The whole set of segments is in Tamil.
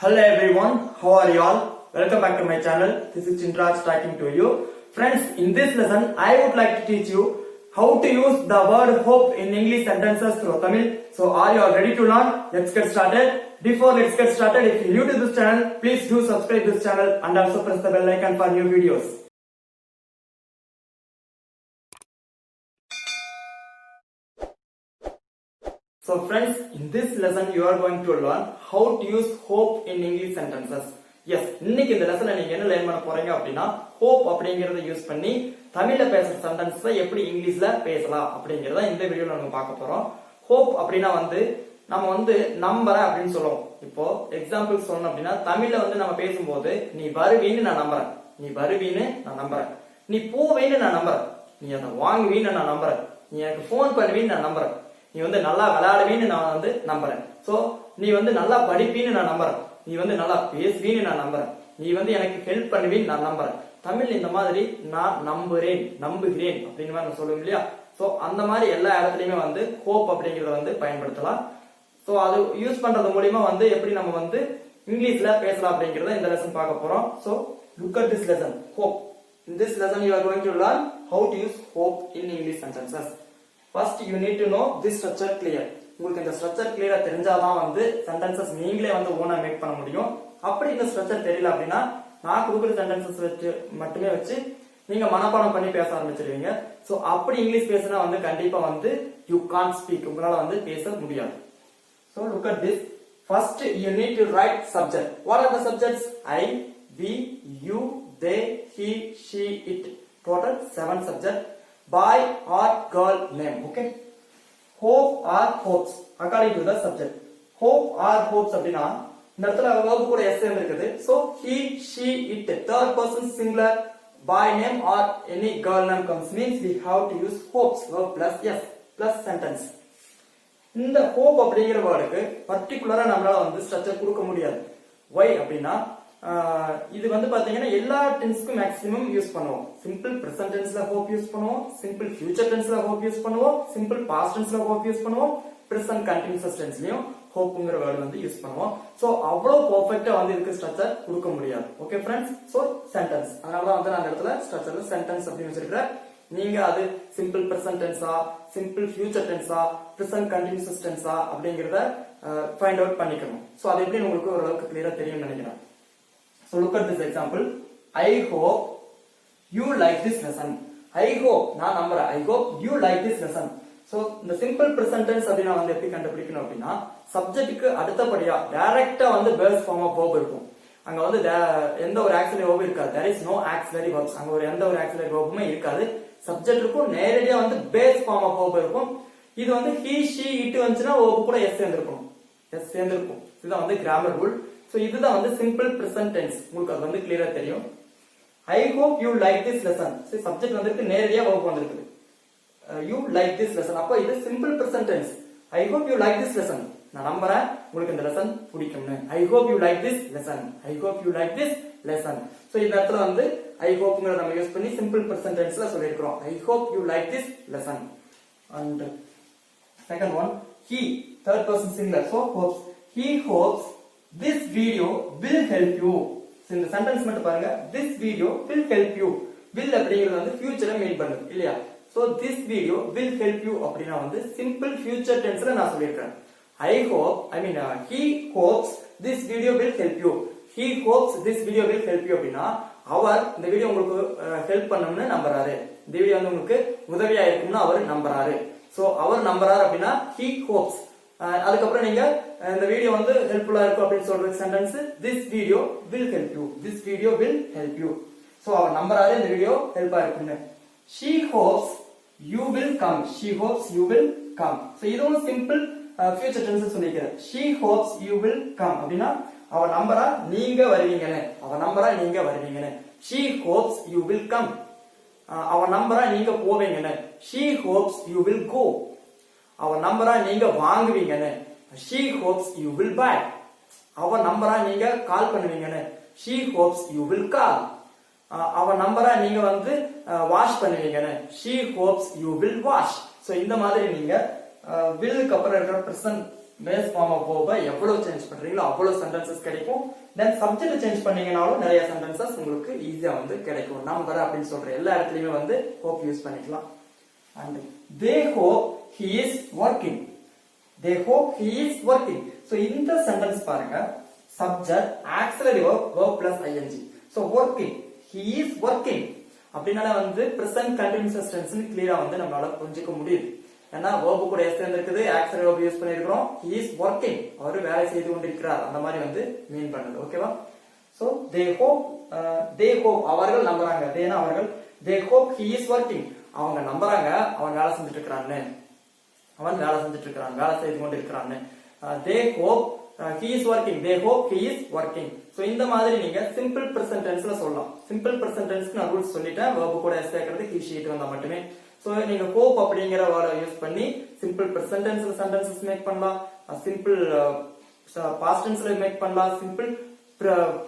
Hello everyone, how are you all? Welcome back to my channel. This is Chindraj talking to you. Friends, in this lesson, I would like to teach you how to use the word hope in English sentences through Tamil. So are you all ready to learn? Let's get started. Before let's get started, if you're new to this channel, please do subscribe this channel and also press the bell icon for new videos. So friends, in this lesson you are going to learn how to use hope in English sentences. Yes, இன்னைக்கு இந்த லெசன்ல நீங்க என்ன லேர்ன் பண்ண போறீங்க அப்படினா hope அப்படிங்கறத யூஸ் பண்ணி தமிழ்ல பேசுற சென்டென்ஸை எப்படி இங்கிலீஷ்ல பேசலாம் அப்படிங்கறத இந்த வீடியோல நம்ம பார்க்க போறோம். hope அப்படினா நம்ம நம்புறேன் அப்படினு சொல்லுவோம். இப்போ எக்ஸாம்பிள் சொல்லணும் அப்படினா தமிழ்ல நம்ம பேசும்போது நீ வருவீன்னு நான் நம்புறேன். நீ வருவீன்னு நான் நம்புறேன். நீ போவீன்னு நான் நம்புறேன். நீ அத வாங்குவீன்னு நான் நம்புறேன். நீ எனக்கு ஃபோன் பண்ணுவீன்னு நான் நம்புறேன். நீ நல்லா விளையாடுவீன்னு நான் நம்புறேன். சோ நீ நல்லா படிப்பீன்னு நான் நம்புறேன். நீ நல்லா பேசுவீன்னு நான் நம்புறேன். நீ எனக்கு ஹெல்ப் பண்ணுவீன்னு நான் நம்புறேன். தமிழ் இந்த மாதிரி நான் நம்புறேன், நம்புகிறேன் அப்படின்னு நான் சொல்லுவோம் இல்லையா? சோ அந்த மாதிரி எல்லா இடத்துலயுமே ஹோப் அப்படிங்கறத பயன்படுத்தலாம். சோ அது யூஸ் பண்றது மூலமா எப்படி நம்ம இங்கிலீஷ்ல பேசலாம் அப்படிங்கறத இந்த லெசன் பார்க்க போறோம். So look at this lesson, hope. In this lesson you are going to learn how to use hope in English sentences. First you need to know this structure clear. உங்களுக்கு இந்த ஸ்ட்ரக்சர் கிளியரா தெரிஞ்சாதான் சென்டென்சஸ் நீங்களே ஓனா மேக் பண்ண முடியும். அப்படி இந்த ஸ்ட்ரக்சர் தெரியல அப்படின்னா நான் கொடுக்குற சென்டென்சஸ் வச்சு மட்டுமே வச்சு நீங்க மனப்பாடம் பண்ணி பேச ஆரம்பிச்சிருவீங்க. சோ அப்படி இங்கிலீஷ் பேசினா கண்டிப்பா you can't speak. உங்களால பேச முடியாது. So look at this. First you need to write subject. What are the subjects? I, we, you, they, he, she, it. Total 7 subjects. Boy or girl name. Okay. Hope or hopes according to the subject. Hope or hopes அப்படினா இந்த இடத்துல verb கூட s இருக்குது. So he, she, it. Third person singular. Boy name or any girl name comes means we have to use hopes verb plus s plus sentence. இந்த hope அப்படிங்கிற வேர்டுக்கு பர்టిక్యులரா நம்மளால ஸ்ட்ரக்சர் கொடுக்க முடியாது. Why அப்படினா இது பாத்தீங்கன்னா எல்லா டென்ஸ்க்கும் மேக்ஸிமம் யூஸ் பண்ணுவோம். சிம்பிள் பிரசன்ட் டென்ஸ்ல ஹோப் யூஸ் பண்ணுவோம், சிம்பிள் ஃபியூச்சர் டென்ஸ்ல ஹோப் யூஸ் பண்ணுவோம், சிம்பிள் பாஸ்ட் டென்ஸ்ல ஹோப் யூஸ் பண்ணுவோம், பிரசன்ட் கண்டினியூஸ் டென்ஸ்லயும் ஹோப்ங்கற வேர்ட் யூஸ் பண்ணுவோம். சோ அவ்வளவு பெர்ஃபெக்ட்டா இதுக்கு ஸ்ட்ரக்சர் கொடுக்க முடியாது. Okay friends. சோ சென்டென்ஸ், அதனால தான் நான் இந்த இடத்துல ஸ்ட்ரக்சர்ல சென்டென்ஸ் அப்படி வச்சிருக்கேன். நீங்க அது சிம்பிள் பிரசன்ட் டென்ஸா, சிம்பிள் ஃபியூச்சர் டென்ஸா, பிரசன்ட் கண்டினியூஸ் டென்ஸா அப்படிங்கறத ஃபைண்ட் அவுட் பண்ணிக்கணும். சோ அது எப்படி உங்களுக்கு ஓரளவுக்கு கிளியரா தெரியும்னு நினைக்கிறேன். So look at this example. I hope you like this lesson. I hope நான் நம்புறேன். I hope you like this lesson. So இந்த simple present tense அப்படினா எப்படி கண்டுபிடிக்கணும் அப்படினா சப்ஜெக்ட்க்கு அடுத்தபடியா டைரக்ட்டா பேஸ் ஃபார்ம் ஆஃப் verb இருக்கும். அங்க எந்த ஒரு ஆக்சிலரி verb இருக்காது. There is no auxiliary verbs. அங்க எந்த ஒரு auxiliary verbுமே இருக்காது. சப்ஜெக்ட்க்கு நேரடியா பேஸ் ஃபார்ம் ஆஃப் verb இருக்கும். இது he, she, it வந்துச்சுனா verb கூட s சேர்ந்திருக்கும். s சேர்ந்திருக்கும். இதுதான் கிராமர் ரூல். So இதுதான் simple present tense. உங்களுக்கு அது கிளியரா தெரியும். I hope you like this lesson. So subject நேரடியா verb வந்திருக்கு. You like this lesson. அப்ப இது simple present tense. I hope you like this lesson. நான் நம்புறேன் உங்களுக்கு இந்த லெசன் பிடிக்கும்னு. I hope you like this lesson. I hope you like this lesson. So இந்த இடத்துல I hopeங்கறத நம்ம யூஸ் பண்ணி simple present tenseல சொல்லிருக்கோம். I hope you like this lesson. And second one, he, third person singular. So hopes. He hopes this video will help you. So இந்த சென்டென்ஸ் மட்டும் பாருங்க. This video will help you. Will அப்படிங்கிறது ஃபியூச்சரை மீன் பண்ணுது இல்லையா? So this video will help you அப்படினா simple future tenseல நான் சொல்லிருக்கேன். I hope, he hopes this video will help you. He hopes this video will help you அப்படினா அவர் இந்த வீடியோ உங்களுக்கு ஹெல்ப் பண்ணும்னு நம்புறாரு. இந்த வீடியோ உங்களுக்கு உதவியா இருக்கும்னு அவர் நம்புறாரு. So அவர் நம்புறாரு அப்படினா he hopes. அதுக்கப்புறம் நீங்க இந்த வீடியோ ஹெல்ப்ஃபுல்லா இருக்கும் அப்படின்னு சொல்ற sentence this video will help you. This video will help you. So அவர் நம்பறாரு இந்த வீடியோ ஹெல்ப்பா இருக்குன்னு. She hopes you will come. She hopes you will come. So இதுவும் சிம்பிள் ஃபியூச்சர் டென்ஸ் சொல்லிக்கிறேன். She hopes you will come அப்படினா அவ நம்பறா நீங்க வருவீங்கன்னு. அவ நம்பறா நீங்க வருவீங்கன்னு. She hopes you will come. அவ நம்பறா நீங்க போவீங்கன்னு. She hopes you will go. அவ நம்பரா நீங்க வாங்குவீங்கன்னு. She hopes you will buy. அவ நம்பரா நீங்க கால் பண்ணுவீங்கன்னு. She hopes you will call. அவ நம்பரா நீங்க வாஷ் பண்ணுவீங்கன்னு. She hopes you will wash. So இந்த மாதிரி நீங்க will க்கு அப்புறம் இருக்கிற present base form of verb எவ்வளவு சேஞ்ச் பண்றீங்களோ அவ்வளவு சென்டென்சஸ் கிடைக்கும். தென் சப்ஜெக்ட் சேஞ்ச் பண்ணீங்கனாலும் நிறைய சென்டென்சஸ் உங்களுக்கு ஈஸியா வந்து கிடைக்கும். நம்பர் அப்படின்னு சொல்ற எல்லா இடத்துலயுமே வந்து hope யூஸ் பண்ணிக்கலாம். And they hope he is working. They hope he is working. So இந்த சென்டென்ஸ் பாருங்க, subject auxiliary verb plus ing. So working, he is working அப்படினால வந்து present continuous tense னு கிளியரா வந்து நம்மளால புரிஞ்சிக்க முடியுது. ஏன்னா verb கூட s இருக்குது, auxiliary verb யூஸ் பண்ணிருக்கோம். He is working, அவர் வேலை செய்து கொண்டிருக்கிறார் அந்த மாதிரி வந்து மீன் பண்ணுது. ஓகேவா? So they hope அவர்கள் நம்புறாங்க. they னா அவர்கள், they hope he is working, அவங்க நம்புறாங்க அவன் வேலை செஞ்சுட்டு இருக்கான்னு, அவன் வேலை செஞ்சுட்டு இருக்கான், வேலை செய்து கொண்டு இருக்கான்னு. they hope he is working, they hope he is working. So இந்த மாதிரி நீங்க சிம்பிள் பிரசன்ட் டென்ஸ்ல சொல்லலாம். சிம்பிள் பிரசன்ட் டென்ஸ்க்கு நான் ரூல்ஸ் சொல்லிட்டேன். verb கூட s சேர்க்கிறது he she it வந்தா மட்டுமே. சோ நீங்க hope அப்படிங்கற வேர்டை யூஸ் பண்ணி சிம்பிள் பிரசன்ட் டென்ஸ்ல சென்டென்சஸ் மேக் பண்ணலாம், சிம்பிள் பாஸ்ட் டென்ஸ்ல மேக் பண்ணலாம், சிம்பிள்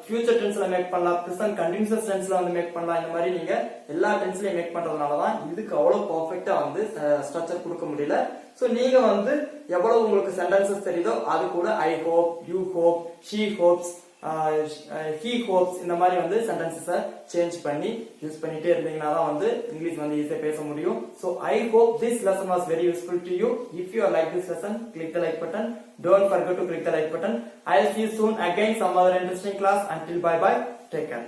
ஃபியூச்சர் டென்ஸ்ல மேக் பண்ணலாம், பிரசன்ட் கண்டினியூஸ் டென்ஸ்ல வந்து மேக் பண்ணலாம். இந்த மாதிரி நீங்க எல்லா டென்ஸ்லயும் மேக் பண்றதுனால தான் இதுக்கு அவ்வளவு பெர்ஃபெக்ட்டா வந்து ஸ்ட்ரக்சர் கொடுக்க முடியல. சோ நீங்க வந்து எவ்வளவு உங்களுக்கு சென்டென்சஸ் தெரியுதோ அது கூட I hope, you hope, she hopes, he hopes இந்த மாதிரி வந்து சென்டென்சஸ சேஞ்ச் பண்ணி யூஸ் பண்ணிட்டே இருந்தீங்கன்னா தான் வந்து இங்கிலீஷ் வந்து ஈஸியா பேச முடியும். So I hope this lesson was very useful to you. If you like this lesson, click the like button. Don't forget to click the like button. I'll see you soon again some other interesting class. Until bye bye. Take care.